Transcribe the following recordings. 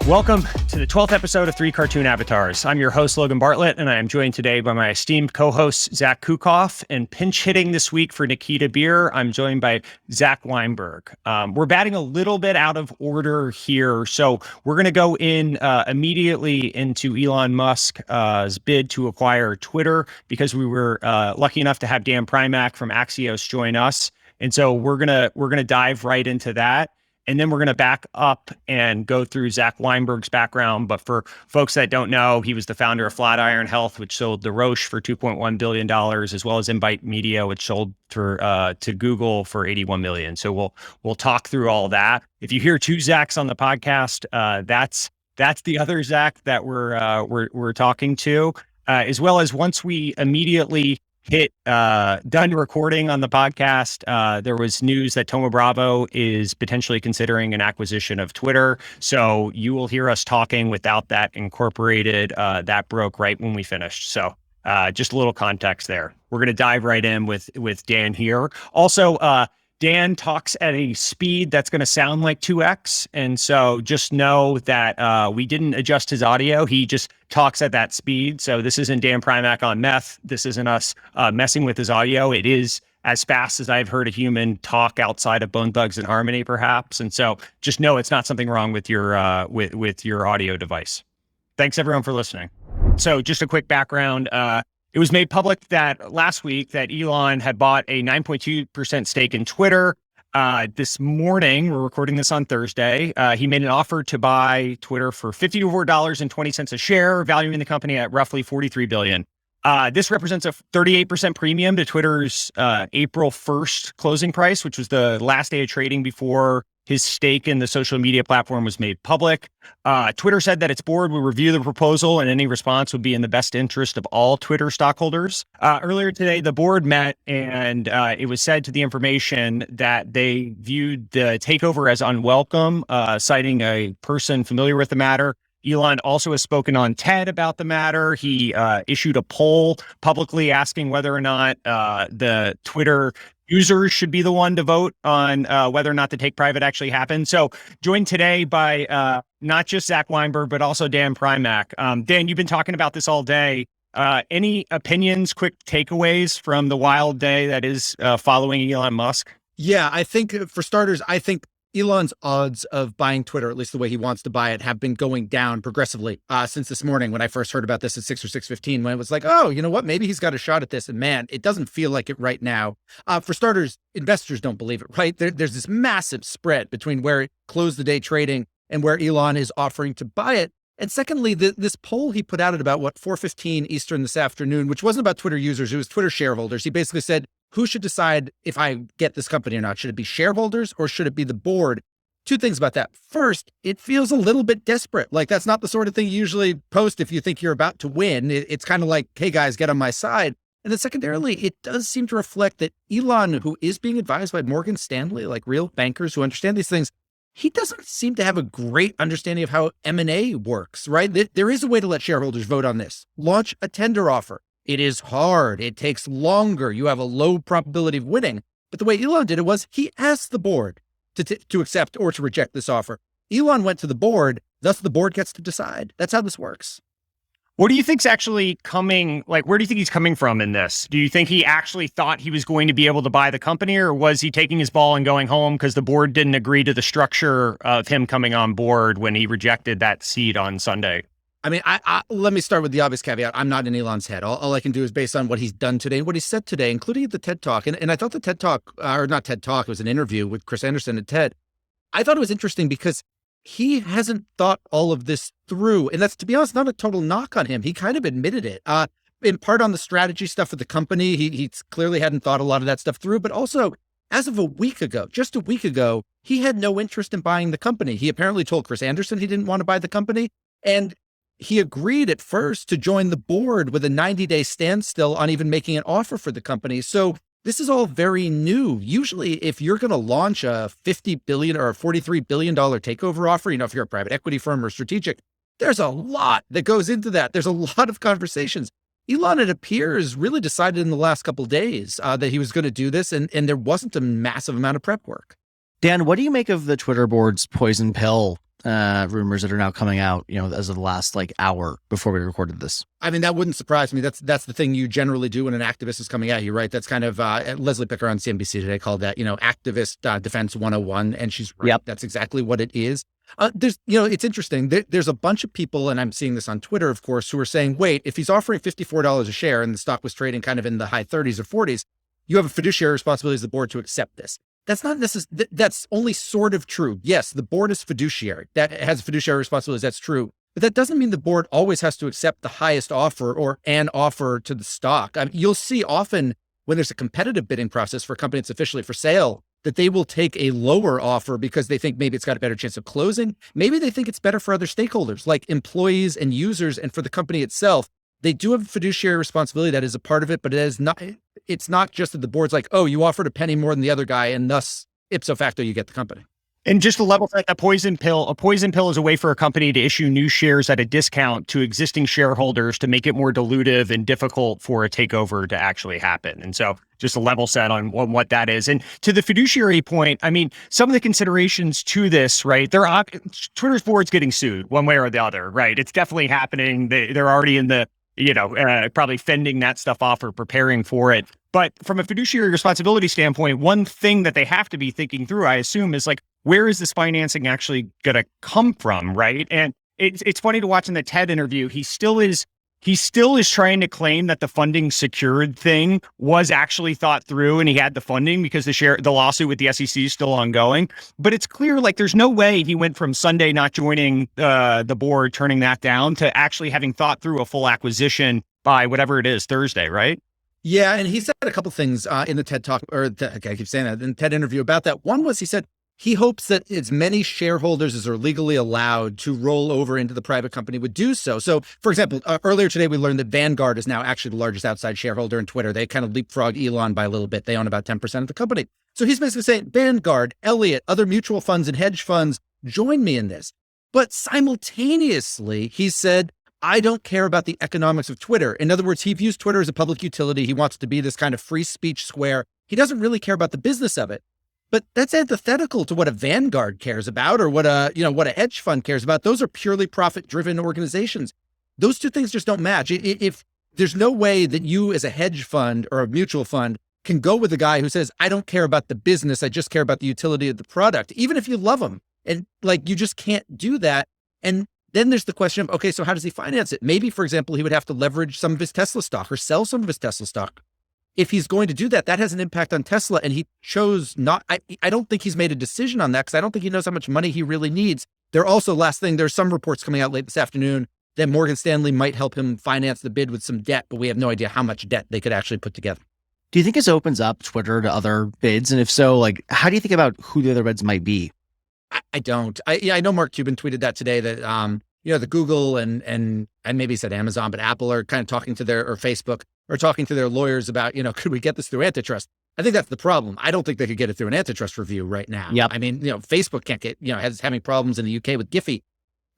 Welcome to the 12th episode of Three Cartoon Avatars. I'm your host, Logan Bartlett, and I am joined today by my esteemed co-host, Zach Kukoff. And pinch hitting this week for Nikita Beer, I'm joined by Zach Weinberg. We're batting a little bit out of order here, so we're going to go in immediately into Elon Musk's bid to acquire Twitter, because we were lucky enough to have Dan Primack from Axios join us. And so we're gonna dive right into that. And then we're going to back up and go through Zach Weinberg's background. But for folks that don't know, he was the founder of Flatiron Health, which sold to Roche for $2.1 billion, as well as Invite Media, which sold for to Google for $81 million. So we'll talk through all that. If you hear two Zachs on the podcast, that's the other Zach that we're talking to, as well as once we immediately hit done recording on the podcast, there was news that Thoma Bravo is potentially considering an acquisition of Twitter. So you will hear us talking without that incorporated. That broke right when we finished. So just a little context there. We're going to dive right in with Dan here. Also, Dan talks at a speed that's going to sound like 2x. And so just know that we didn't adjust his audio. He just talks at that speed. So this isn't Dan Primack on meth. This isn't us messing with his audio. It is as fast as I've heard a human talk outside of Bone Thugs and Harmony, perhaps. And so just know it's not something wrong with your with your audio device. Thanks, everyone, for listening. So just a quick background. It was made public that last week that Elon had bought a 9.2% stake in Twitter. This morning, we're recording this on Thursday, he made an offer to buy Twitter for $54.20 a share, valuing the company at roughly $43 billion. This represents a 38% premium to Twitter's April 1st closing price, which was the last day of trading before his stake in the social media platform was made public. Twitter said that its board would review the proposal and any response would be in the best interest of all Twitter stockholders. Earlier today, the board met and it was said to the information that they viewed the takeover as unwelcome, citing a person familiar with the matter. Elon also has spoken on TED about the matter. He issued a poll publicly asking whether or not the Twitter users should be the one to vote on whether or not the take private actually happened. So joined today by not just Zach Weinberg, but also Dan Primack. Dan, you've been talking about this all day. Any opinions, quick takeaways from the wild day that is following Elon Musk? Yeah, I think for starters, I think Elon's odds of buying Twitter, at least the way he wants to buy it, have been going down progressively since this morning when I first heard about this at 6 or 6:15, when it was like, oh, you know what, maybe he's got a shot at this. And man, it doesn't feel like it right now. For starters, investors don't believe it, right? There's this massive spread between where it closed the day trading and where Elon is offering to buy it. And secondly, this poll he put out at about 4:15 Eastern this afternoon, which wasn't about Twitter users, it was Twitter shareholders. He basically said, who should decide if I get this company or not? Should it be shareholders or should it be the board? Two things about that. First, it feels a little bit desperate. Like that's not the sort of thing you usually post if you think you're about to win. It's kind of like, hey guys, get on my side. And then secondarily, it does seem to reflect that Elon, who is being advised by Morgan Stanley, like real bankers who understand these things, he doesn't seem to have a great understanding of how M&A works, right? There is a way to let shareholders vote on this. Launch a tender offer. It is hard. It takes longer. You have a low probability of winning. But the way Elon did it was he asked the board to accept or to reject this offer. Elon went to the board, thus the board gets to decide. That's how this works. What do you think's actually coming, like, where do you think he's coming from in this? Do you think he actually thought he was going to be able to buy the company, or was he taking his ball and going home because the board didn't agree to the structure of him coming on board when he rejected that seat on Sunday? I mean, let me start with the obvious caveat. I'm not in Elon's head. All I can do is based on what he's done today, what he said today, including at the TED Talk. And I thought the TED Talk, or not TED Talk, it was an interview with Chris Anderson at TED. I thought it was interesting because he hasn't thought all of this through. And that's, to be honest, not a total knock on him. He kind of admitted it. In part on the strategy stuff with the company, he clearly hadn't thought a lot of that stuff through. But also, as of a week ago, just a week ago, he had no interest in buying the company. He apparently told Chris Anderson he didn't want to buy the company. And he agreed at first to join the board with a 90-day standstill on even making an offer for the company. So this is all very new. Usually, if you're going to launch a $50 billion or a $43 billion takeover offer, if you're a private equity firm or strategic, there's a lot that goes into that. There's a lot of conversations. Elon, it appears, really decided in the last couple of days that he was going to do this, and there wasn't a massive amount of prep work. Dan, what do you make of the Twitter board's poison pill rumors that are now coming out, as of the last hour before we recorded this. I mean, that wouldn't surprise me. That's the thing you generally do when an activist is coming at you, right? That's kind of Leslie Picker on CNBC today called that, activist defense 101. And she's right. Yep. That's exactly what it is. It's interesting. There's a bunch of people, and I'm seeing this on Twitter, of course, who are saying, wait, if he's offering $54 a share and the stock was trading kind of in the high 30s or 40s, you have a fiduciary responsibility as the board to accept this. That's not necessarily, that's only sort of true. Yes, the board is fiduciary. That has fiduciary responsibilities. That's true. But that doesn't mean the board always has to accept the highest offer or an offer to the stock. I mean, you'll see often when there's a competitive bidding process for a company that's officially for sale, that they will take a lower offer because they think maybe it's got a better chance of closing. Maybe they think it's better for other stakeholders like employees and users and for the company itself. They do have a fiduciary responsibility that is a part of it, but it's not just that the board's like, oh, you offered a penny more than the other guy and thus ipso facto you get the company. And just to level set, a poison pill is a way for a company to issue new shares at a discount to existing shareholders to make it more dilutive and difficult for a takeover to actually happen. And so just a level set on what that is. And to the fiduciary point, I mean, some of the considerations to this, right? Twitter's board's getting sued one way or the other, right? It's definitely happening. They're already in the, probably fending that stuff off or preparing for it. But from a fiduciary responsibility standpoint, one thing that they have to be thinking through, I assume, is like, where is this financing actually going to come from, right? And it's funny to watch in the TED interview. He still is trying to claim that the funding secured thing was actually thought through and he had the funding because the lawsuit with the SEC is still ongoing. But it's clear, like, there's no way he went from Sunday not joining the board, turning that down, to actually having thought through a full acquisition by whatever it is, Thursday, right? Yeah, and he said a couple things in the TED Talk, I keep saying that, in the TED interview about that. One was he said he hopes that as many shareholders as are legally allowed to roll over into the private company would do so. So, for example, earlier today, we learned that Vanguard is now actually the largest outside shareholder in Twitter. They kind of leapfrogged Elon by a little bit. They own about 10% of the company. So he's basically saying, Vanguard, Elliott, other mutual funds and hedge funds, join me in this. But simultaneously, he said, I don't care about the economics of Twitter. In other words, he views Twitter as a public utility. He wants to be this kind of free speech square. He doesn't really care about the business of it. But that's antithetical to what a Vanguard cares about or what a hedge fund cares about. Those are purely profit-driven organizations. Those two things just don't match. If there's no way that you as a hedge fund or a mutual fund can go with a guy who says, I don't care about the business, I just care about the utility of the product, even if you love him. And you just can't do that. And then there's the question of, okay, so how does he finance it? Maybe, for example, he would have to leverage some of his Tesla stock or sell some of his Tesla stock. If he's going to do that, that has an impact on Tesla. And he chose not, I don't think he's made a decision on that because I don't think he knows how much money he really needs. There's some reports coming out late this afternoon that Morgan Stanley might help him finance the bid with some debt, but we have no idea how much debt they could actually put together. Do you think this opens up Twitter to other bids? And if so, how do you think about who the other bids might be? I don't. I know Mark Cuban tweeted that today that, the Google and maybe he said Amazon, but Apple are kind of talking to or Facebook are talking to their lawyers about, could we get this through antitrust? I think that's the problem. I don't think they could get it through an antitrust review right now. Yep. I mean, Facebook can't get, having problems in the UK with Giphy.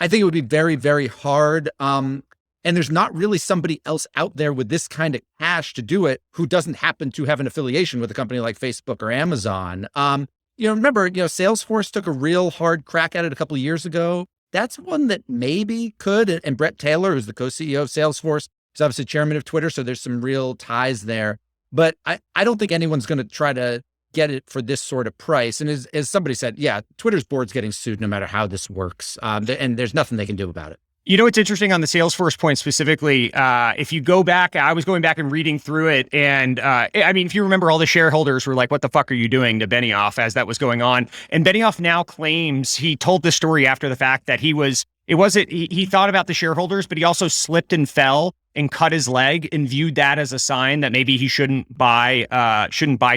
I think it would be very, very hard. And there's not really somebody else out there with this kind of cash to do it who doesn't happen to have an affiliation with a company like Facebook or Amazon. Remember, Salesforce took a real hard crack at it a couple of years ago. That's one that maybe could. And Brett Taylor, who's the co-CEO of Salesforce, is obviously chairman of Twitter. So there's some real ties there. But I don't think anyone's going to try to get it for this sort of price. And as somebody said, yeah, Twitter's board's getting sued no matter how this works. And there's nothing they can do about it. It's interesting on the Salesforce point specifically. If you go back, I was going back and reading through it. And if you remember, all the shareholders were like, what the fuck are you doing to Benioff as that was going on? And Benioff now claims he told this story after the fact that he thought about the shareholders, but he also slipped and fell and cut his leg and viewed that as a sign that maybe he shouldn't buy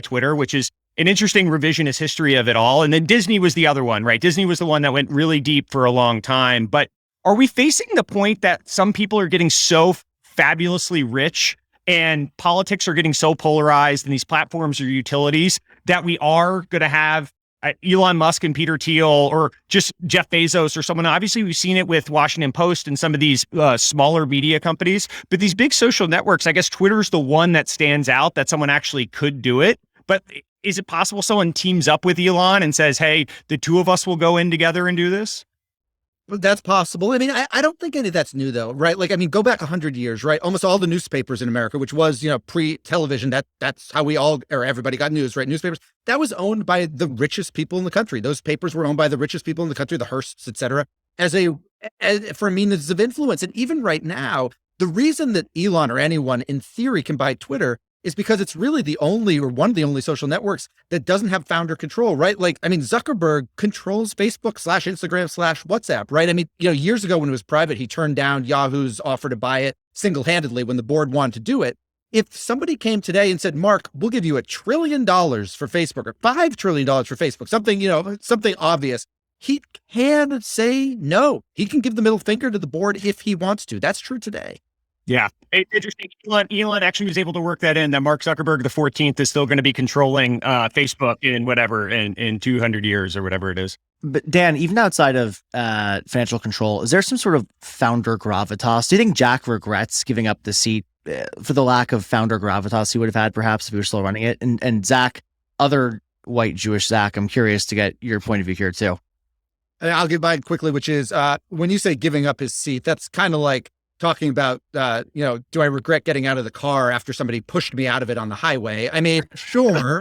Twitter, which is an interesting revisionist history of it all. And then Disney was the other one, right? Disney was the one that went really deep for a long time. But are we facing the point that some people are getting so fabulously rich and politics are getting so polarized and these platforms are utilities that we are going to have Elon Musk and Peter Thiel or just Jeff Bezos or someone? Obviously, we've seen it with Washington Post and some of these smaller media companies, but these big social networks, I guess Twitter's the one that stands out that someone actually could do it. But is it possible someone teams up with Elon and says, hey, the two of us will go in together and do this? That's possible. I mean, I don't think any of that's new though, right? Like, I mean, go back 100 years, right? Almost all the newspapers in America, which was, pre-television, that's how we all, or everybody got news, right? Newspapers, that was owned by the richest people in the country. Those papers were owned by the richest people in the country, the Hearsts, et cetera, for a means of influence. And even right now, the reason that Elon or anyone in theory can buy Twitter is because it's really the only or one of the only social networks that doesn't have founder control, right? Like, I mean, Zuckerberg controls Facebook /Instagram /WhatsApp, right? I mean, years ago when it was private, he turned down Yahoo's offer to buy it single-handedly when the board wanted to do it. If somebody came today and said, Mark, we'll give you $1 trillion for Facebook or $5 trillion for Facebook, something obvious, he can say no. He can give the middle finger to the board if he wants to. That's true today. Yeah. It's interesting. Elon actually was able to work that in, that Mark Zuckerberg, the 14th, is still going to be controlling Facebook in 200 years or whatever it is. But Dan, even outside of financial control, is there some sort of founder gravitas? Do you think Jack regrets giving up the seat for the lack of founder gravitas he would have had, perhaps, if he were still running it? And Zach, other white Jewish Zach, I'm curious to get your point of view here too. I'll give mine quickly, which is when you say giving up his seat, that's kind of like talking about, do I regret getting out of the car after somebody pushed me out of it on the highway? I mean, sure.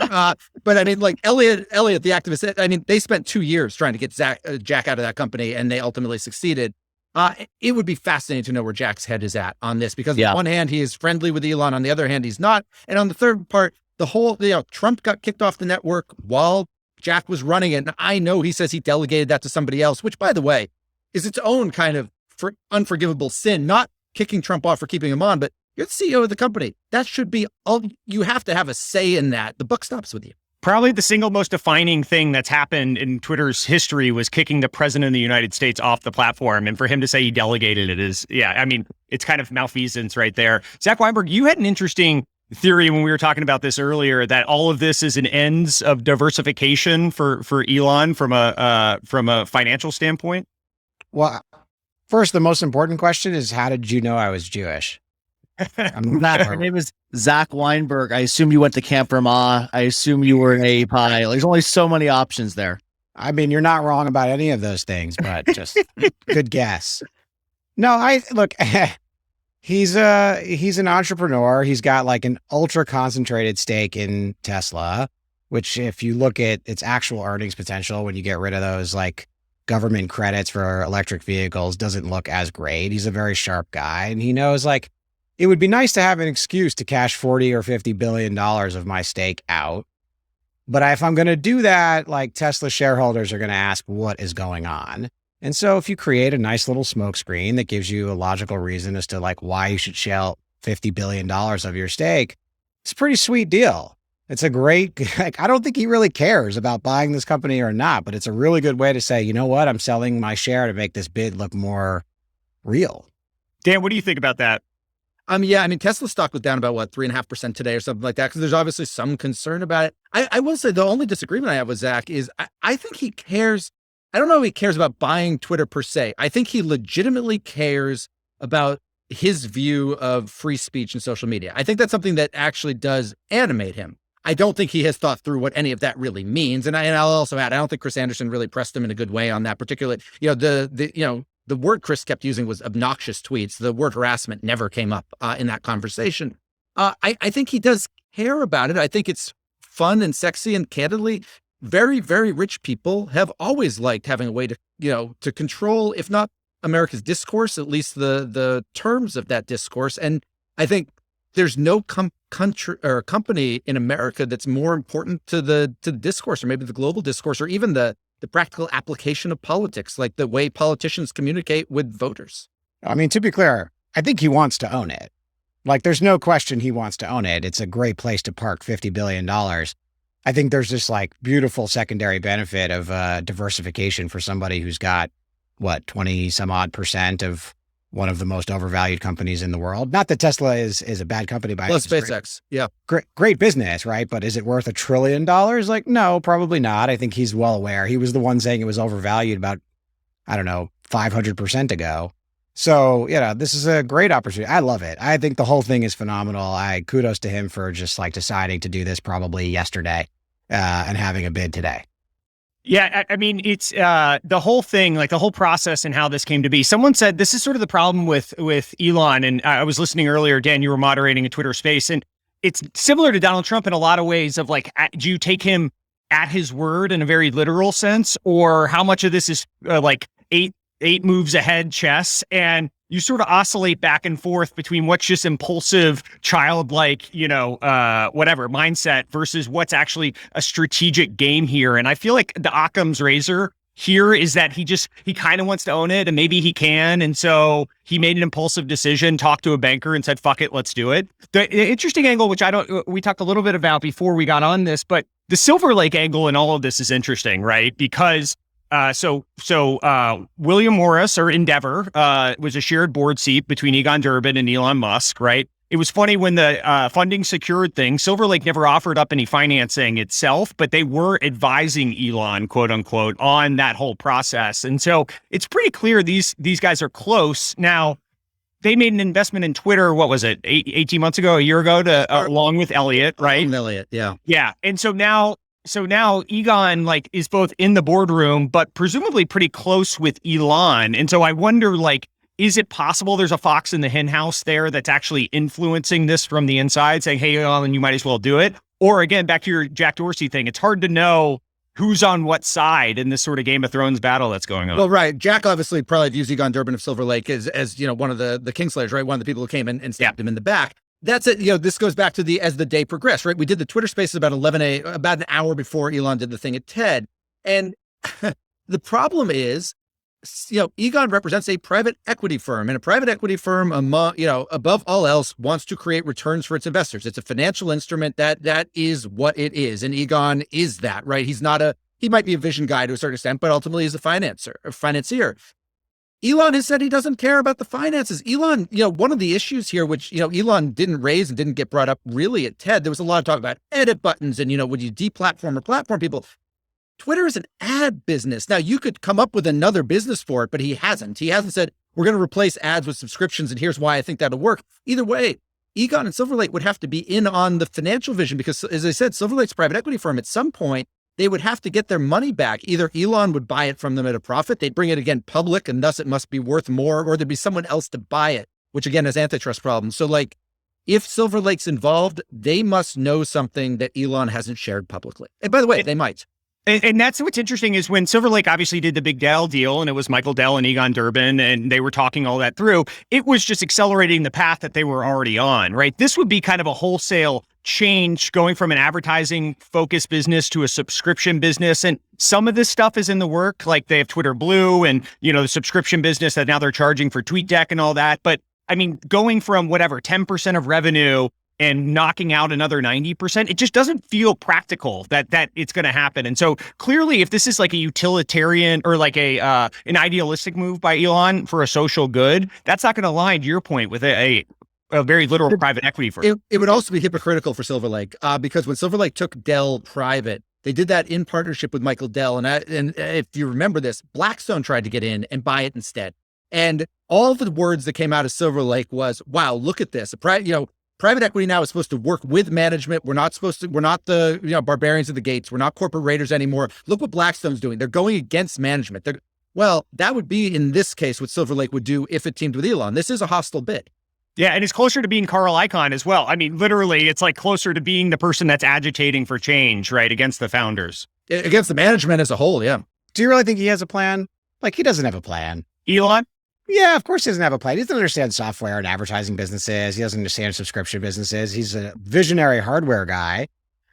But I mean, like Elliot, the activist, I mean, they spent 2 years trying to get Jack out of that company and they ultimately succeeded. It would be fascinating to know where Jack's head is at on this, because on one hand, he is friendly with Elon. On the other hand, he's not. And on the third part, the whole, Trump got kicked off the network while Jack was running it. And I know he says he delegated that to somebody else, which, by the way, is its own kind of unforgivable sin, not kicking Trump off for keeping him on, but you're the CEO of the company. That should be all. You have to have a say in that. The buck stops with you. Probably the single most defining thing that's happened in Twitter's history was kicking the president of the United States off the platform. And for him to say he delegated it is, it's kind of malfeasance right there. Zach Weinberg, you had an interesting theory when we were talking about this earlier, that all of this is an ends of diversification for Elon from a financial standpoint. Well, first, the most important question is, how did you know I was Jewish? My name is Zach Weinberg. I assume you went to Camp Ramah. I assume you were an API. There's only so many options there. I mean, you're not wrong about any of those things, but just good guess. No, look, he's an entrepreneur. He's got like an ultra concentrated stake in Tesla, which if you look at its actual earnings potential, when you get rid of those like government credits for electric vehicles, doesn't look as great. He's a very sharp guy, and he knows like it would be nice to have an excuse to cash 40 or $50 billion of my stake out. But if I'm going to do that, like Tesla shareholders are going to ask what is going on. And so if you create a nice little smokescreen that gives you a logical reason as to like why you should shell $50 billion of your stake, it's a pretty sweet deal. It's a great, I don't think he really cares about buying this company or not, but it's a really good way to say, you know what, I'm selling my share to make this bid look more real. Dan, what do you think about that? Yeah, I mean, Tesla stock was down about 3.5% today or something like that, because there's obviously some concern about it. I will say the only disagreement I have with Zach is I think he cares. I don't know if he cares about buying Twitter per se. I think he legitimately cares about his view of free speech and social media. I think that's something that actually does animate him. I don't think he has thought through what any of that really means. And I'll also add, I don't think Chris Anderson really pressed him in a good way on that particular, the word Chris kept using was obnoxious tweets. The word harassment never came up in that conversation. I think he does care about it. I think it's fun and sexy, and candidly, very, very rich people have always liked having a way to control, if not America's discourse, at least the terms of that discourse. And I think there's no country or company in America that's more important to the discourse, or maybe the global discourse, or even the practical application of politics, like the way politicians communicate with voters. I mean, to be clear, I think he wants to own it. Like, there's no question he wants to own it. It's a great place to park $50 billion. I think there's this like beautiful secondary benefit of diversification for somebody who's got 20 some odd % of one of the most overvalued companies in the world. Not that Tesla is a bad company by plus SpaceX. Yeah. Great business, right? But is it worth $1 trillion? Like, no, probably not. I think he's well aware. He was the one saying it was overvalued about, 500% ago. So, this is a great opportunity. I love it. I think the whole thing is phenomenal. Kudos to him for just like deciding to do this probably yesterday and having a bid today. Yeah, I mean, it's the whole thing, like the whole process and how this came to be. Someone said this is sort of the problem with Elon, and I was listening earlier, Dan, you were moderating a Twitter space, and it's similar to Donald Trump in a lot of ways of like, do you take him at his word in a very literal sense, or how much of this is like eight moves ahead chess, and you sort of oscillate back and forth between what's just impulsive, childlike, whatever mindset versus what's actually a strategic game here. And I feel like the Occam's razor here is that he kind of wants to own it, and maybe he can. And so he made an impulsive decision, talked to a banker and said, fuck it, let's do it. The interesting angle, which we talked a little bit about before we got on this, but the Silver Lake angle in all of this is interesting, right? Because William Morris, or Endeavor, was a shared board seat between Egon Durbin and Elon Musk, right? It was funny when the funding secured thing, Silver Lake never offered up any financing itself, but they were advising Elon, quote unquote, on that whole process. And so it's pretty clear these guys are close. Now, they made an investment in Twitter, what was it, 18 months ago, a year ago, along with Elliott, right? Elliott, yeah. Yeah. And so now Egon like is both in the boardroom, but presumably pretty close with Elon. And so I wonder, like, is it possible there's a fox in the hen house there that's actually influencing this from the inside, saying, hey, Elon, you might as well do it? Or again, back to your Jack Dorsey thing, it's hard to know who's on what side in this sort of Game of Thrones battle that's going on. Well, right. Jack obviously probably views Egon Durbin of Silver Lake as one of the Kingslayers, right? One of the people who came in and stabbed him in the back. That's it. This goes back to as the day progressed, right? We did the Twitter Spaces about about an hour before Elon did the thing at TED. And the problem is, Egon represents a private equity firm, and a private equity firm, above all else, wants to create returns for its investors. It's a financial instrument that is what it is. And Egon is that, right? He might be a vision guy to a certain extent, but ultimately he's a financier. Elon has said he doesn't care about the finances. Elon, one of the issues here, which, Elon didn't raise and didn't get brought up really at TED, there was a lot of talk about edit buttons and, would you deplatform or platform people? Twitter is an ad business. Now, you could come up with another business for it, but he hasn't. He hasn't said, we're going to replace ads with subscriptions, and here's why I think that'll work. Either way, Egon and Silver Lake would have to be in on the financial vision because, as I said, Silver Lake's private equity firm, at some point, they would have to get their money back. Either Elon would buy it from them at a profit, they'd bring it again public, and thus it must be worth more, or there'd be someone else to buy it, which again has antitrust problems. So like, if Silver Lake's involved, they must know something that Elon hasn't shared publicly. And by the way, they might. And that's what's interesting is when Silver Lake obviously did the big Dell deal, and it was Michael Dell and Egon Durbin, and they were talking all that through, it was just accelerating the path that they were already on, right? This would be kind of a wholesale change going from an advertising focused business to a subscription business. And some of this stuff is in the work, like they have Twitter Blue and, the subscription business that now they're charging for TweetDeck and all that. But I mean, going from 10% of revenue and knocking out another 90%, it just doesn't feel practical that it's going to happen. And so clearly, if this is like a utilitarian or like an idealistic move by Elon for a social good, that's not going to align, to your point, with a very literal private equity firm. It would also be hypocritical for Silver Lake because when Silver Lake took Dell private, they did that in partnership with Michael Dell. And if you remember this, Blackstone tried to get in and buy it instead. And all the words that came out of Silver Lake was, wow, look at this. Private equity now is supposed to work with management. We're not the, barbarians of the gates. We're not corporate raiders anymore. Look what Blackstone's doing. They're going against management. Well, that would be, in this case, what Silver Lake would do if it teamed with Elon. This is a hostile bid. Yeah, and it's closer to being Carl Icahn as well. I mean, literally, it's like closer to being the person that's agitating for change, right, against the founders. Against the management as a whole, yeah. Do you really think he has a plan? Like, he doesn't have a plan. Elon? Yeah, of course he doesn't have a plan. He doesn't understand software and advertising businesses. He doesn't understand subscription businesses. He's a visionary hardware guy.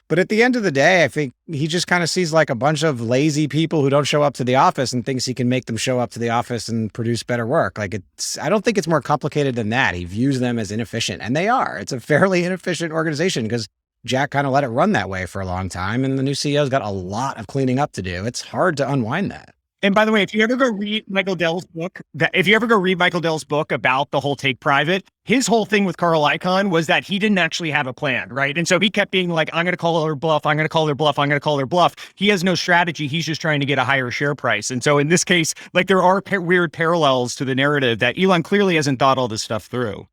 But at the end of the day, I think he just kind of sees like a bunch of lazy people who don't show up to the office and thinks he can make them show up to the office and produce better work. Like I don't think it's more complicated than that. He views them as inefficient, and they are. It's a fairly inefficient organization because Jack kind of let it run that way for a long time. And the new CEO's got a lot of cleaning up to do. It's hard to unwind that. And by the way, if you ever go read Michael Dell's book about the whole take private, his whole thing with Carl Icahn was that he didn't actually have a plan, right? And so he kept being like, I'm going to call their bluff. I'm going to call their bluff. I'm going to call their bluff. He has no strategy. He's just trying to get a higher share price. And so in this case, like there are weird parallels to the narrative that Elon clearly hasn't thought all this stuff through.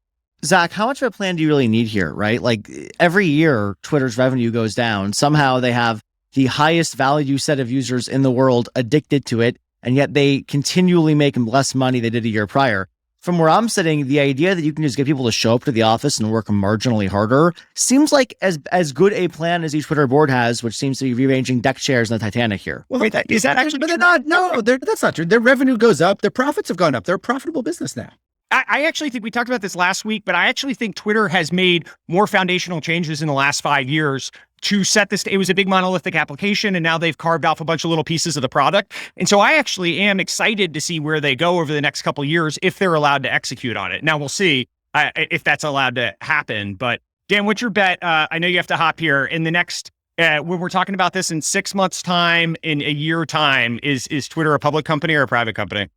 Zach, how much of a plan do you really need here, right? Like every year, Twitter's revenue goes down. Somehow they have the highest value set of users in the world addicted to it, and yet they continually make less money than they did a year prior. From where I'm sitting, the idea that you can just get people to show up to the office and work marginally harder seems like as good a plan as each Twitter board has, which seems to be rearranging deck chairs in the Titanic here. Well, wait, is that actually? But they're not. No, that's not true. Their revenue goes up. Their profits have gone up. They're a profitable business now. I actually think we talked about this last week, but I actually think Twitter has made more foundational changes in the last 5 years to set this. It was a big monolithic application, and now they've carved off a bunch of little pieces of the product. And so I actually am excited to see where they go over the next couple of years if they're allowed to execute on it. Now we'll see if that's allowed to happen. But Dan, what's your bet? I know you have to hop here in the next. When we're talking about this in 6 months' time, in a year time, is Twitter a public company or a private company?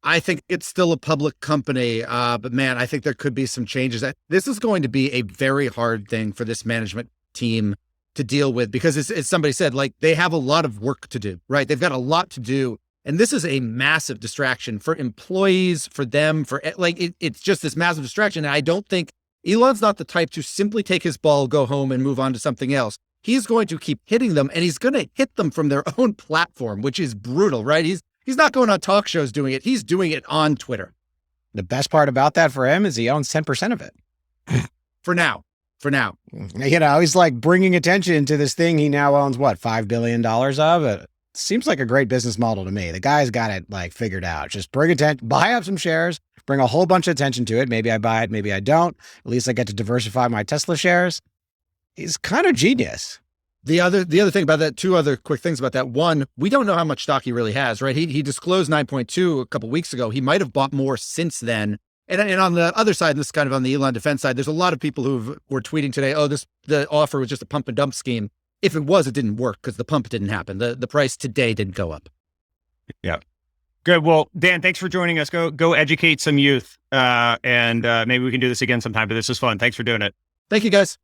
I think it's still a public company, but man, I think there could be some changes. This is going to be a very hard thing for this management team to deal with because, as somebody said, like they have a lot of work to do, right? They've got a lot to do, and this is a massive distraction for employees, for them, for it's just this massive distraction. And I don't think Elon's not the type to simply take his ball, go home, and move on to something else. He's going to keep hitting them, and he's going to hit them from their own platform, which is brutal, right? He's not going on talk shows doing it. He's doing it on Twitter. The best part about that for him is he owns 10% of it. For now. You know, he's like bringing attention to this thing he now owns, what, $5 billion of? It seems like a great business model to me. The guy's got it like figured out. Just bring attention, buy up some shares, bring a whole bunch of attention to it. Maybe I buy it, maybe I don't. At least I get to diversify my Tesla shares. He's kind of genius. The other thing about that, two other quick things about that. One, we don't know how much stock he really has, right? He disclosed 9.2 a couple weeks ago. He might have bought more since then. And on the other side, and this is kind of on the Elon defense side, there's a lot of people who were tweeting today, the offer was just a pump and dump scheme. If it was, it didn't work because the pump didn't happen. The price today didn't go up. Yeah. Good. Well, Dan, thanks for joining us. Go educate some youth. And maybe we can do this again sometime, but this was fun. Thanks for doing it. Thank you, guys.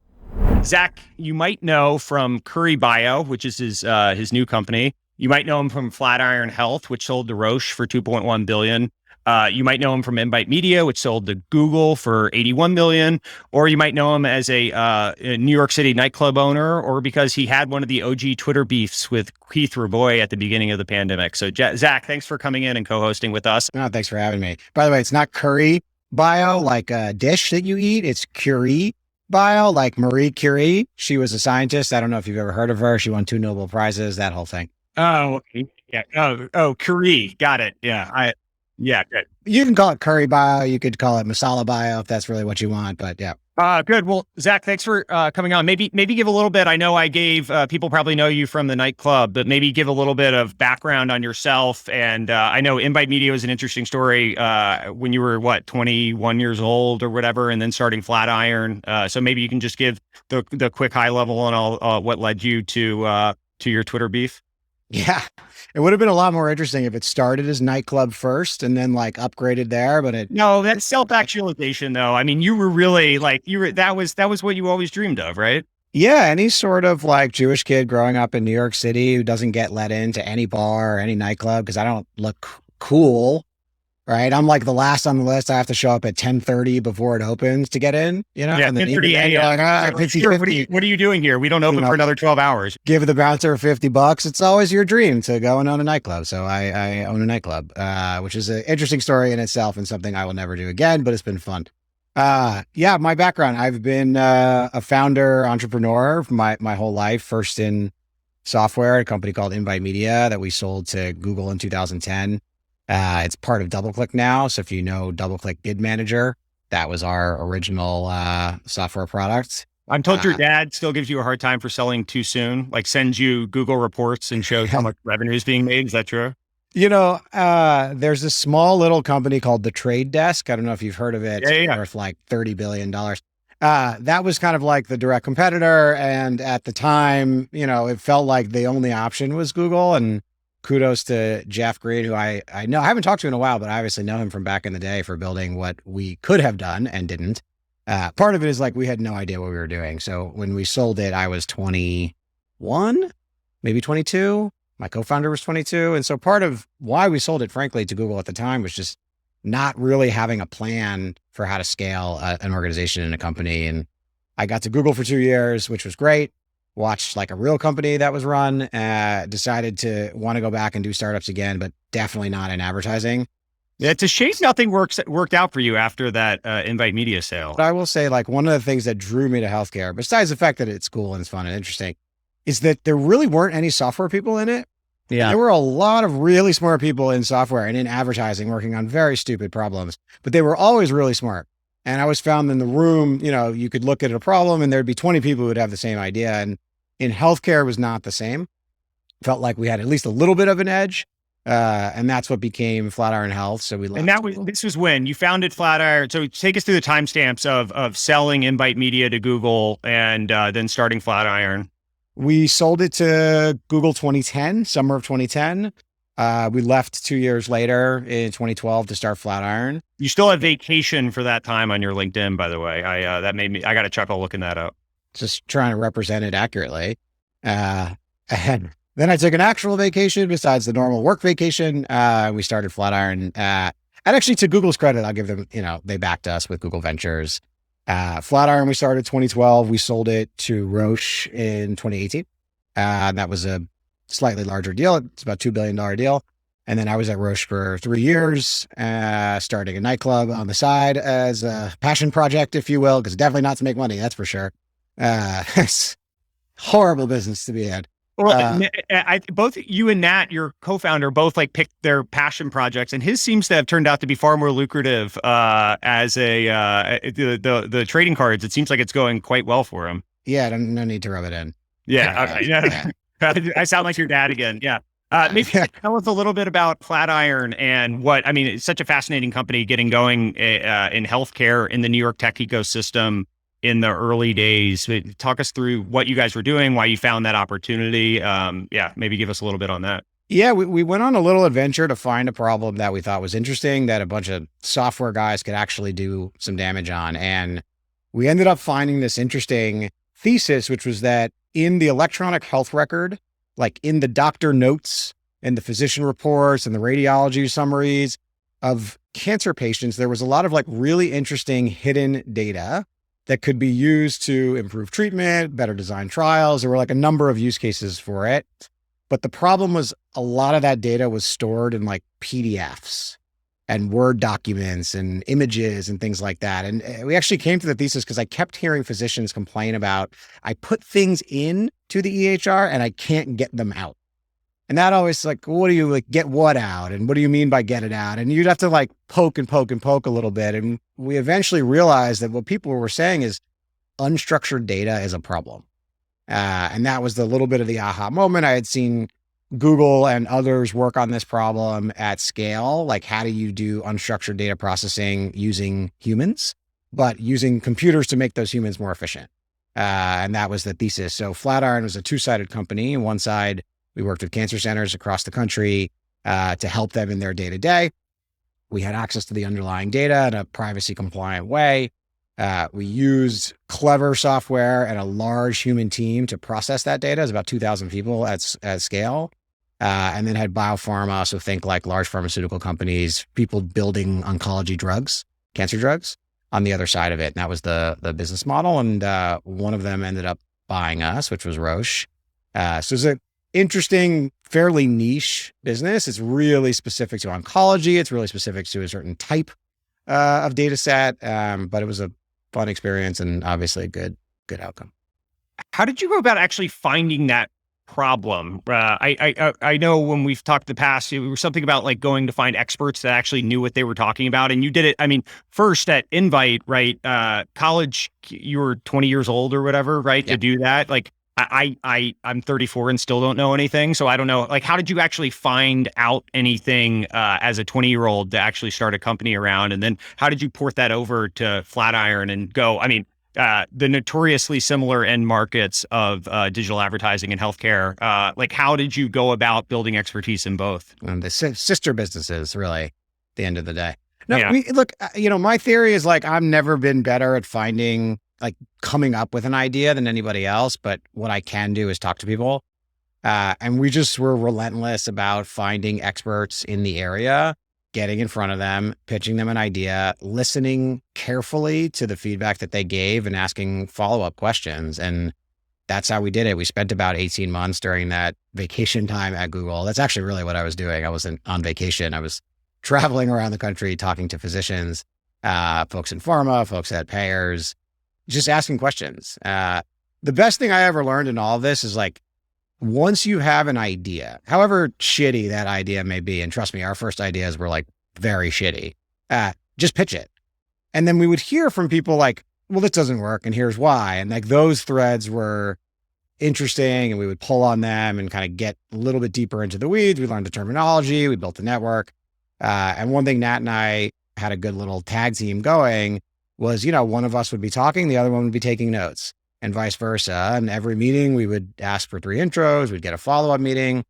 Zach, you might know from Curry Bio, which is his new company. You might know him from Flatiron Health, which sold to Roche for $2.1 billion. You might know him from Invite Media, which sold to Google for $81 million. Or you might know him as a New York City nightclub owner, or because he had one of the OG Twitter beefs with Keith Raboy at the beginning of the pandemic. So Zach, thanks for coming in and co-hosting with us. No, thanks for having me. By the way, it's not Curry Bio, like a dish that you eat. It's Curie Bio, like Marie Curie. She was a scientist. I don't know if you've ever heard of her. She won 2 Nobel Prizes, that whole thing. Oh, yeah. Oh, Curie. Got it. Yeah. Yeah, good. You can call it Curry Bio. You could call it Masala Bio if that's really what you want, but yeah. Good. Well, Zach, thanks for coming on. Maybe give a little bit. I know I gave, people probably know you from the nightclub, but maybe give a little bit of background on yourself. And I know Invite Media was an interesting story when you were, 21 years old or whatever, and then starting Flatiron. So maybe you can just give the quick high level on all what led you to your Twitter beef. Yeah, it would have been a lot more interesting if it started as nightclub first and then like upgraded there. But no, that's self-actualization though. I mean, you were really that was what you always dreamed of, right? Yeah, any sort of like Jewish kid growing up in New York City who doesn't get let into any bar or any nightclub because I don't look cool, right? I'm like the last on the list. I have to show up at 10:30 before it opens to get in, you know? Yeah, and then 10:30 a.m. What are you doing here? We don't open for another 12 hours. Give the bouncer $50. It's always your dream to go and own a nightclub. So I own a nightclub, which is an interesting story in itself and something I will never do again, but it's been fun. Yeah, my background, I've been a founder, entrepreneur my whole life, first in software, a company called Invite Media that we sold to Google in 2010. It's part of DoubleClick now. So if you know DoubleClick Bid Manager, that was our original software product. I'm told your dad still gives you a hard time for selling too soon, like sends you Google reports and shows how much revenue is being made. Is that true? You know, there's a small little company called The Trade Desk. I don't know if you've heard of it. Yeah. Worth like $30 billion. That was kind of like the direct competitor. And at the time, you know, it felt like the only option was Google. And kudos to Jeff Green, who I know, I haven't talked to in a while, but I obviously know him from back in the day for building what we could have done and didn't. Part of it is like, we had no idea what we were doing. So when we sold it, I was 21, maybe 22. My co-founder was 22. And so part of why we sold it, frankly, to Google at the time was just not really having a plan for how to scale an organization and a company. And I got to Google for 2 years, which was great. watched like a real company that was run, decided to want to go back and do startups again, but definitely not in advertising. Yeah, it's a shame nothing worked out for you after that Invite Media sale. But I will say, like, one of the things that drew me to healthcare, besides the fact that it's cool and it's fun and interesting, is that there really weren't any software people in it. Yeah. There were a lot of really smart people in software and in advertising working on very stupid problems, but they were always really smart. And I was found in the room, you could look at a problem and there'd be 20 people who would have the same idea. And in healthcare, it was not the same. Felt like we had at least a little bit of an edge. And that's what became Flatiron Health. So we left. And this was when you founded Flatiron. So take us through the timestamps of selling Invite Media to Google and then starting Flatiron. We sold it to Google 2010, summer of 2010. We left 2 years later in 2012 to start Flatiron. You still have vacation for that time on your LinkedIn, by the way. I got a chuckle looking that up. Just trying to represent it accurately. And then I took an actual vacation besides the normal work vacation. We started Flatiron. And actually, to Google's credit, I'll give them, they backed us with Google Ventures. Flatiron, we started 2012. We sold it to Roche in 2018. That was a slightly larger deal. It's about $2 billion deal. And then I was at Roche for 3 years, starting a nightclub on the side as a passion project, if you will, because definitely not to make money, that's for sure. It's horrible business to be in. Well, both you and Nat, your co-founder, both like picked their passion projects, and his seems to have turned out to be far more lucrative as the trading cards. It seems like it's going quite well for him. Yeah, no need to rub it in. Yeah, I sound like your dad again. Yeah. Maybe tell us a little bit about Flatiron and it's such a fascinating company getting going in healthcare in the New York tech ecosystem in the early days. Talk us through what you guys were doing, why you found that opportunity. Maybe give us a little bit on that. Yeah, we went on a little adventure to find a problem that we thought was interesting, that a bunch of software guys could actually do some damage on. And we ended up finding this interesting thesis, which was that in the electronic health record, like in the doctor notes and the physician reports and the radiology summaries of cancer patients, there was a lot of like really interesting hidden data that could be used to improve treatment, better design trials. There were like a number of use cases for it. But the problem was a lot of that data was stored in like PDFs and Word documents and images and things like that. And we actually came to the thesis because I kept hearing physicians complain about, I put things in to the EHR and I can't get them out. And that always like, what do you like get what out? And what do you mean by get it out? And you'd have to like poke and poke and poke a little bit. And we eventually realized that what people were saying is unstructured data is a problem. And that was the little bit of the aha moment. I had seen Google and others work on this problem at scale. Like, how do you do unstructured data processing using humans, but using computers to make those humans more efficient? And that was the thesis. So Flatiron was a two-sided company. On one side, we worked with cancer centers across the country to help them in their day-to-day. We had access to the underlying data in a privacy-compliant way. We used clever software and a large human team to process that data. It's about 2,000 people at scale. And then had biopharma, so think like large pharmaceutical companies, people building oncology drugs, cancer drugs, on the other side of it. And that was the business model. And one of them ended up buying us, which was Roche. So it's an interesting, fairly niche business. It's really specific to oncology. It's really specific to a certain type of data set. But it was a fun experience and obviously a good outcome. How did you go about actually finding that problem? I know when we've talked in the past, it was something about like going to find experts that actually knew what they were talking about. And you did it, first at Invite, right? College, you were 20 years old or whatever, right? Yeah. To do that. Like I'm 34 and still don't know anything. So I don't know, like, how did you actually find out anything as a 20-year-old to actually start a company around? And then how did you port that over to Flatiron and go, the notoriously similar end markets of digital advertising and healthcare. Like, how did you go about building expertise in both? And the sister businesses, really, at the end of the day. No, Yeah. Look, my theory is like, I've never been better at coming up with an idea than anybody else. But what I can do is talk to people. And we just were relentless about finding experts in the area, getting in front of them, pitching them an idea, listening carefully to the feedback that they gave and asking follow-up questions. And that's how we did it. We spent about 18 months during that vacation time at Google. That's actually really what I was doing. I wasn't on vacation. I was traveling around the country, talking to physicians, folks in pharma, folks at payers, just asking questions. The best thing I ever learned in all of this is like, once you have an idea, however shitty that idea may be, and trust me, our first ideas were like very shitty, just pitch it. And then we would hear from people like, well, this doesn't work, and here's why. And like those threads were interesting, and we would pull on them and kind of get a little bit deeper into the weeds. We learned the terminology, we built the network. And one thing Nat and I had a good little tag team going was, one of us would be talking, the other one would be taking notes, and vice versa. And every meeting we would ask for 3 intros, we'd get a follow-up meeting.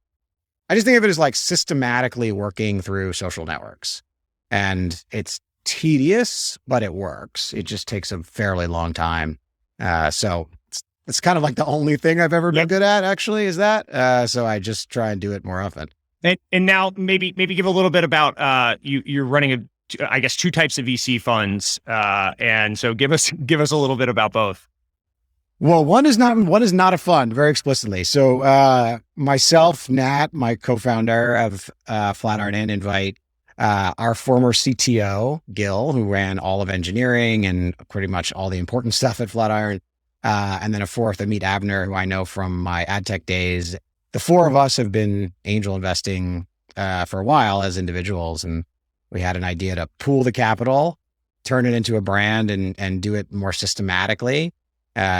I just think of it as like systematically working through social networks. And it's tedious, but it works. It just takes a fairly long time. So it's kind of like the only thing I've ever been good at, actually, is that. So I just try and do it more often. And now maybe give a little bit about you're running I guess 2 types of VC funds. And so give us a little bit about both. Well, one is not a fund, very explicitly. So myself, Nat, my co-founder of Flatiron and Invite, our former CTO, Gil, who ran all of engineering and pretty much all the important stuff at Flatiron. And then a fourth, Amit Abner, who I know from my ad tech days. The 4 of us have been angel investing for a while as individuals. And we had an idea to pool the capital, turn it into a brand and do it more systematically.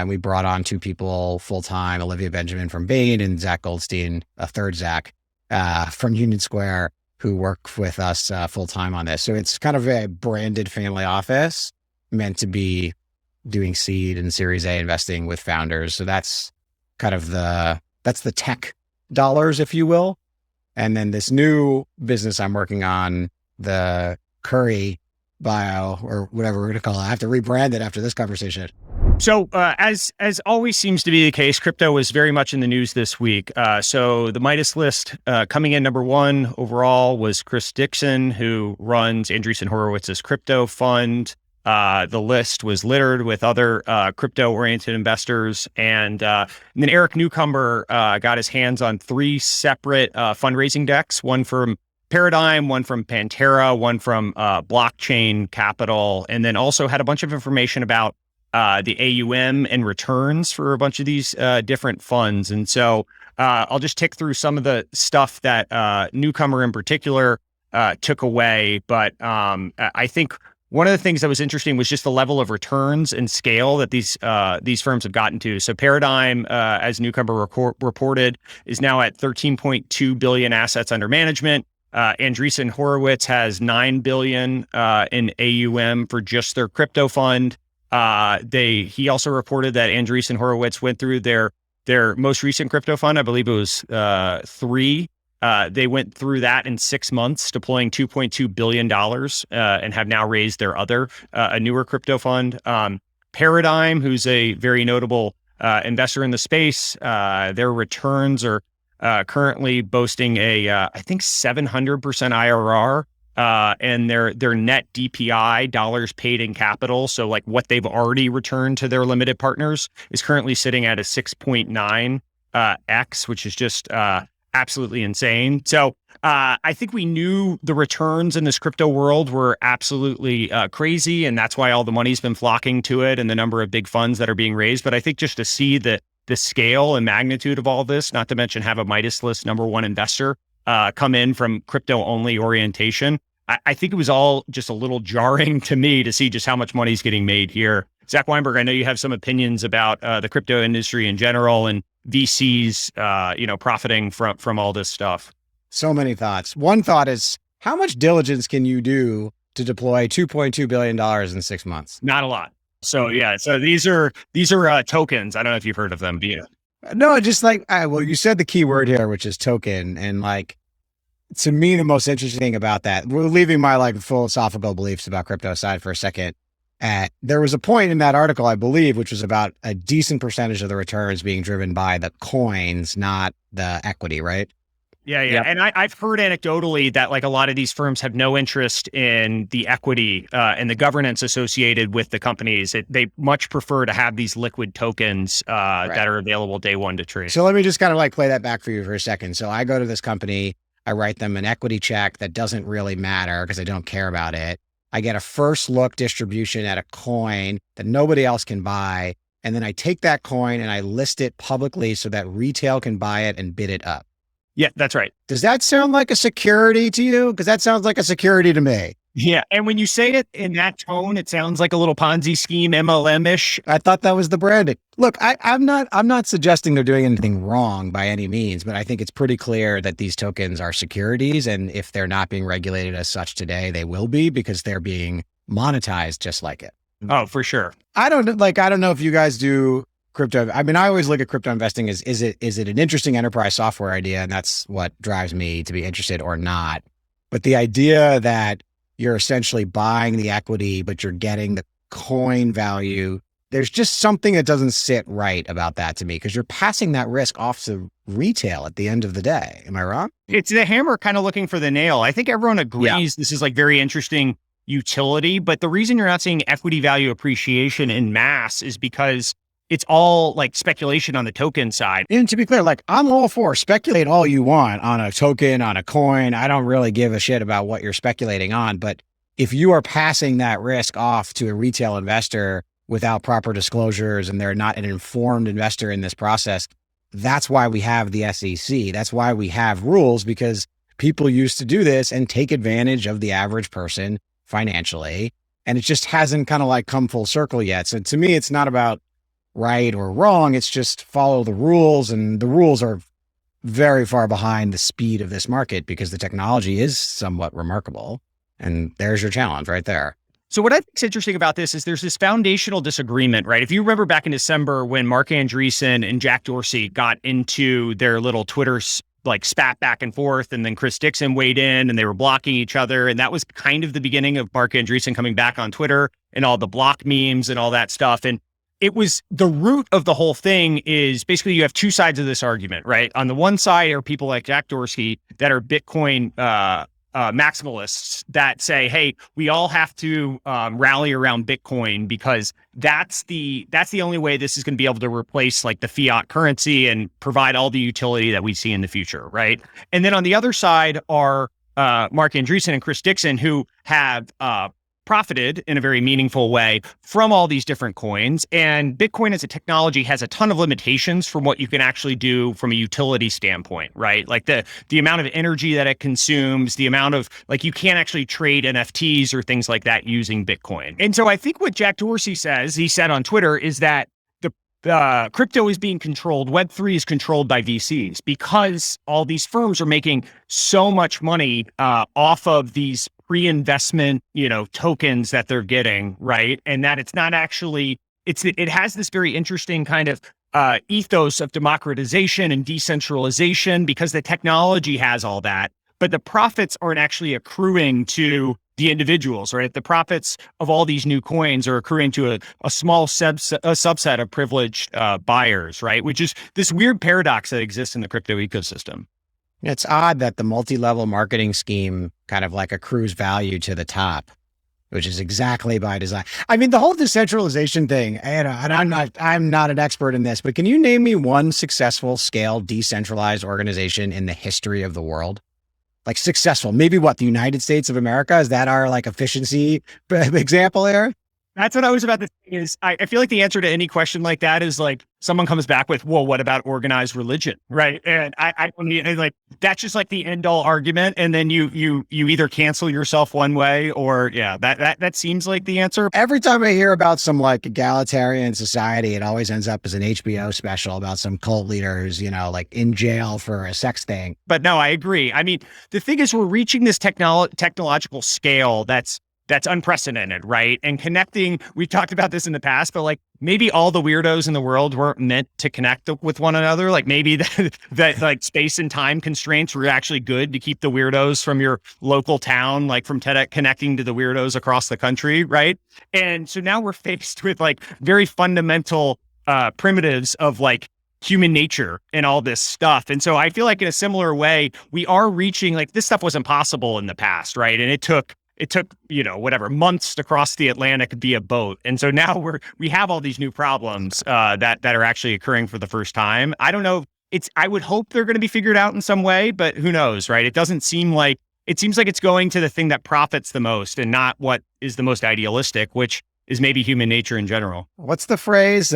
We brought on 2 people full-time, Olivia Benjamin from Bain and Zach Goldstein, a third Zach from Union Square, who work with us full-time on this. So it's kind of a branded family office meant to be doing seed and Series A investing with founders. So that's kind of that's the tech dollars, if you will. And then this new business I'm working on, the Curry Bio or whatever we're going to call it. I have to rebrand it after this conversation. So as always seems to be the case, crypto was very much in the news this week. So the Midas list coming in number 1 overall was Chris Dixon, who runs Andreessen Horowitz's crypto fund. The list was littered with other crypto-oriented investors. And then Eric Newcomer got his hands on 3 separate fundraising decks, one from Paradigm, one from Pantera, one from Blockchain Capital, and then also had a bunch of information about the AUM and returns for a bunch of these different funds. And so I'll just tick through some of the stuff that Newcomer in particular took away. But I think one of the things that was interesting was just the level of returns and scale that these firms have gotten to. So Paradigm, as Newcomer reported, is now at 13.2 billion assets under management. Andreessen Horowitz has 9 billion in AUM for just their crypto fund. He also reported that Andreessen Horowitz went through their most recent crypto fund. I believe it was 3. They went through that in 6 months, deploying $2.2 billion and have now raised their a newer crypto fund. Paradigm, who's a very notable investor in the space, their returns are currently boasting I think 700% IRR. And their net DPI, dollars paid in capital, so like what they've already returned to their limited partners, is currently sitting at a 6.9 x, which is just absolutely insane. So I think we knew the returns in this crypto world were absolutely crazy, and that's why all the money's been flocking to it and the number of big funds that are being raised. But I think just to see the scale and magnitude of all this, not to mention have a Midas list number 1 investor come in from crypto-only orientation, I think it was all just a little jarring to me to see just how much money is getting made here. Zach Weinberg, I know you have some opinions about the crypto industry in general and VCs, profiting from all this stuff. So many thoughts. One thought is, how much diligence can you do to deploy $2.2 billion in 6 months? Not a lot. So yeah, so these are tokens. I don't know if you've heard of them. Do you? No, just like, well, you said the key word here, which is token. And like, to me, the most interesting thing about that, we're leaving my like philosophical beliefs about crypto aside for a second. There was a point in that article, I believe, which was about a decent percentage of the returns being driven by the coins, not the equity, right? Yeah. Yep. And I've heard anecdotally that like a lot of these firms have no interest in the equity and the governance associated with the companies. They much prefer to have these liquid tokens that are available day one to trade. So let me just kind of like play that back for you for a second. So I go to this company, I write them an equity check that doesn't really matter because I don't care about it. I get a first look distribution at a coin that nobody else can buy. And then I take that coin and I list it publicly so that retail can buy it and bid it up. Yeah, that's right. Does that sound like a security to you? Because that sounds like a security to me. Yeah. And when you say it in that tone, it sounds like a little Ponzi scheme, MLM-ish. I thought that was the branding. Look, I'm not suggesting they're doing anything wrong by any means, but I think it's pretty clear that these tokens are securities. And if they're not being regulated as such today, they will be because they're being monetized just like it. Oh, for sure. I don't know if you guys do crypto. I mean, I always look at crypto investing as, is it an interesting enterprise software idea? And that's what drives me to be interested or not. But the idea that you're essentially buying the equity, but you're getting the coin value, there's just something that doesn't sit right about that to me, because you're passing that risk off to retail at the end of the day. Am I wrong? It's the hammer kind of looking for the nail. I think everyone agrees this is like very interesting utility, but the reason you're not seeing equity value appreciation in mass is because it's all like speculation on the token side. And to be clear, like I'm all for speculate all you want on a token, on a coin. I don't really give a shit about what you're speculating on. But if you are passing that risk off to a retail investor without proper disclosures and they're not an informed investor in this process, that's why we have the SEC. That's why we have rules, because people used to do this and take advantage of the average person financially. And it just hasn't kind of like come full circle yet. So to me, it's not about right or wrong. It's just follow the rules, and the rules are very far behind the speed of this market because the technology is somewhat remarkable. And there's your challenge right there. So what I think is interesting about this is there's this foundational disagreement, right? If you remember back in December when Mark Andreessen and Jack Dorsey got into their little Twitter like spat back and forth, and then Chris Dixon weighed in and they were blocking each other. And that was kind of the beginning of Mark Andreessen coming back on Twitter and all the block memes and all that stuff. And it was the root of the whole thing is basically you have two sides of this argument, right? On the one side are people like Jack Dorsey that are Bitcoin maximalists that say, hey, we all have to rally around Bitcoin because that's the only way this is going to be able to replace like the fiat currency and provide all the utility that we see in the future, right? And then on the other side are Mark Andreessen and Chris Dixon, who have profited in a very meaningful way from all these different coins. And Bitcoin as a technology has a ton of limitations from what you can actually do from a utility standpoint, right? Like the amount of energy that it consumes, the amount of like, you can't actually trade NFTs or things like that using Bitcoin. And so I think what Jack Dorsey says, he said on Twitter, is that the crypto is being controlled. Web3 is controlled by VCs because all these firms are making so much money off of these pre-investment, tokens that they're getting, right? And that it's not actually, it has this very interesting kind of ethos of democratization and decentralization because the technology has all that, but the profits aren't actually accruing to the individuals, right? The profits of all these new coins are accruing to a small subset of privileged buyers, right? Which is this weird paradox that exists in the crypto ecosystem. It's odd that the multi-level marketing scheme kind of like accrues value to the top, which is exactly by design. I mean, the whole decentralization thing, and I'm not an expert in this, but can you name me one successful scale decentralized organization in the history of the world? Like successful, maybe what, the United States of America? Is that our like efficiency example there? That's what I was about to say is I feel like the answer to any question like that is like someone comes back with, well, what about organized religion? Right. And I mean, like, that's just like the end all argument. And then you either cancel yourself one way or that seems like the answer. Every time I hear about some like egalitarian society, it always ends up as an HBO special about some cult leader who's, like in jail for a sex thing. But no, I agree. I mean, the thing is we're reaching this technological scale that's unprecedented, right? And connecting, we've talked about this in the past, but like maybe all the weirdos in the world weren't meant to connect with one another. Like maybe that like space and time constraints were actually good to keep the weirdos from your local town, like from TEDx connecting to the weirdos across the country, right? And so now we're faced with like very fundamental primitives of like human nature and all this stuff. And so I feel like in a similar way, we are reaching, like, this stuff wasn't possible in the past, right? And it took, whatever, months to cross the Atlantic via boat. And so now we have all these new problems that are actually occurring for the first time. I don't know. I would hope they're going to be figured out in some way, but who knows, right? It seems like it's going to the thing that profits the most and not what is the most idealistic, which is maybe human nature in general. What's the phrase?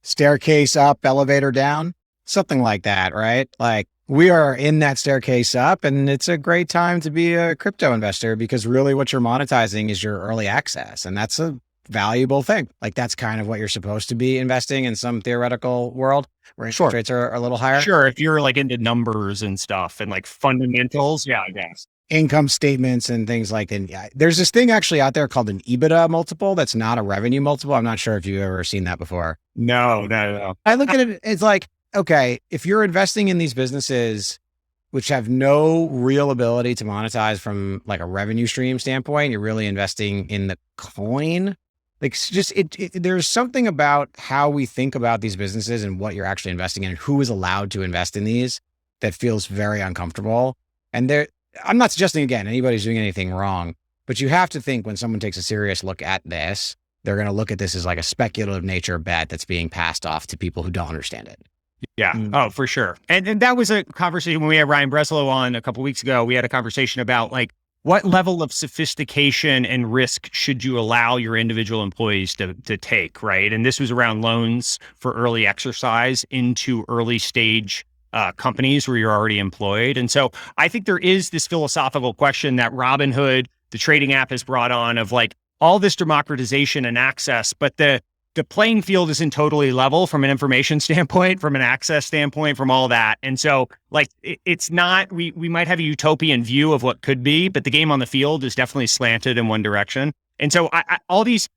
Staircase up, elevator down, something like that, right? Like, we are in that staircase up, and it's a great time to be a crypto investor because really what you're monetizing is your early access. And that's a valuable thing. Like, that's kind of what you're supposed to be investing in some theoretical world where interest rates are a little higher. Sure. If you're like into numbers and stuff and like fundamentals. Yeah, I guess. Income statements and things like that. There's this thing actually out there called an EBITDA multiple. That's not a revenue multiple. I'm not sure if you've ever seen that before. No. I look at it, it's like, okay, if you're investing in these businesses which have no real ability to monetize from like a revenue stream standpoint, you're really investing in the coin. Like, just there's something about how we think about these businesses and what you're actually investing in and who is allowed to invest in these that feels very uncomfortable. And I'm not suggesting, again, anybody's doing anything wrong, but you have to think when someone takes a serious look at this, they're going to look at this as like a speculative nature bet that's being passed off to people who don't understand it. Yeah. Oh, for sure. And that was a conversation when we had Ryan Breslow on a couple of weeks ago. We had a conversation about like, what level of sophistication and risk should you allow your individual employees to take, right? And this was around loans for early exercise into early stage companies where you're already employed. And so I think there is this philosophical question that Robinhood, the trading app, has brought on of like all this democratization and access, but the playing field isn't totally level from an information standpoint, from an access standpoint, from all that. And so like, it's not, we might have a utopian view of what could be, but the game on the field is definitely slanted in one direction. And so all these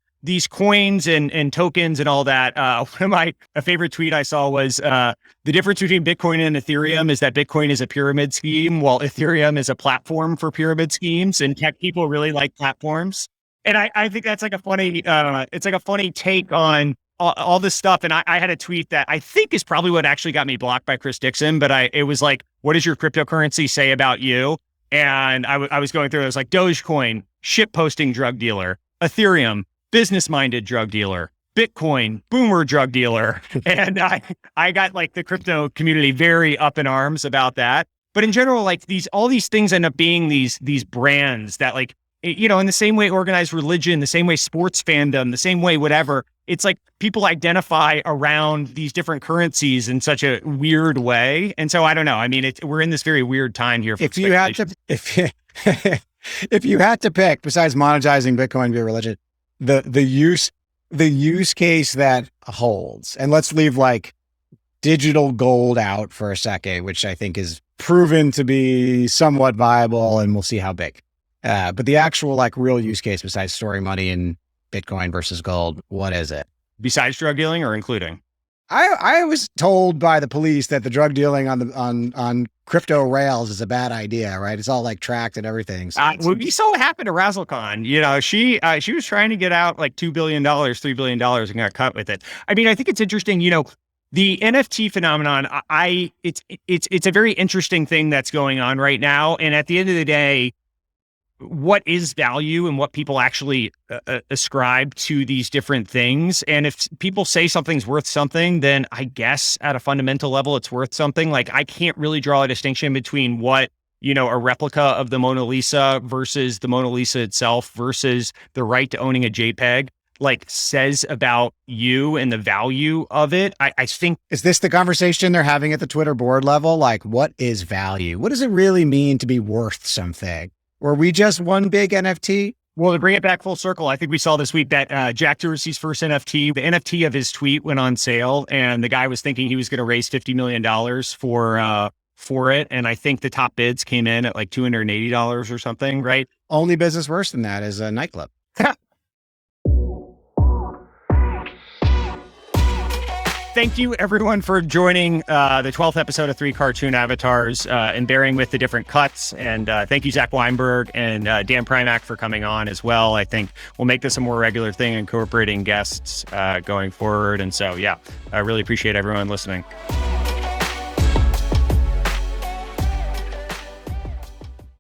coins and tokens and all that, one of my favorite tweet I saw was the difference between Bitcoin and Ethereum is that Bitcoin is a pyramid scheme while Ethereum is a platform for pyramid schemes, and tech people really like platforms. And I think that's like a funny, it's like a funny take on all this stuff. And I had a tweet that I think is probably what actually got me blocked by Chris Dixon, but it was like, what does your cryptocurrency say about you? And I was going through, it was like Dogecoin, shitposting drug dealer, Ethereum, business-minded drug dealer, Bitcoin, boomer drug dealer. And I got like the crypto community very up in arms about that. But in general, like all these things end up being these brands that like, you know, in the same way organized religion, the same way sports fandom, the same way whatever, it's like people identify around these different currencies in such a weird way. And so I don't know. I mean, we're in this very weird time here. If you had to pick, besides monetizing Bitcoin via religion, the use case that holds, and let's leave like digital gold out for a second, which I think is proven to be somewhat viable, and we'll see how big. But the actual like real use case besides storing money in Bitcoin versus gold, what is it? Besides drug dealing or including? I was told by the police that the drug dealing on crypto rails is a bad idea, right? It's all like tracked and everything. So we saw what happened to RazzleCon. You know, she was trying to get out like $2 billion, $3 billion and got cut with it. I mean, I think it's interesting, you know, the NFT phenomenon, it's a very interesting thing that's going on right now. And at the end of the day, what is value and what people actually ascribe to these different things. And if people say something's worth something, then I guess at a fundamental level, it's worth something. Like I can't really draw a distinction between what, you know, a replica of the Mona Lisa versus the Mona Lisa itself versus the right to owning a JPEG like says about you and the value of it. I think. Is this the conversation they're having at the Twitter board level? Like, what is value? What does it really mean to be worth something? Were we just one big NFT? Well, to bring it back full circle, I think we saw this week that Jack Dorsey's first NFT, the NFT of his tweet went on sale, and the guy was thinking he was going to raise $50 million for it. And I think the top bids came in at like $280 or something, right? Only business worse than that is a Nightclub. Thank you, everyone, for joining the 12th episode of 3 Cartoon Avatars and bearing with the different cuts. And thank you, Zach Weinberg and Dan Primack for coming on as well. I think we'll make this a more regular thing, incorporating guests going forward. And so, yeah, I really appreciate everyone listening.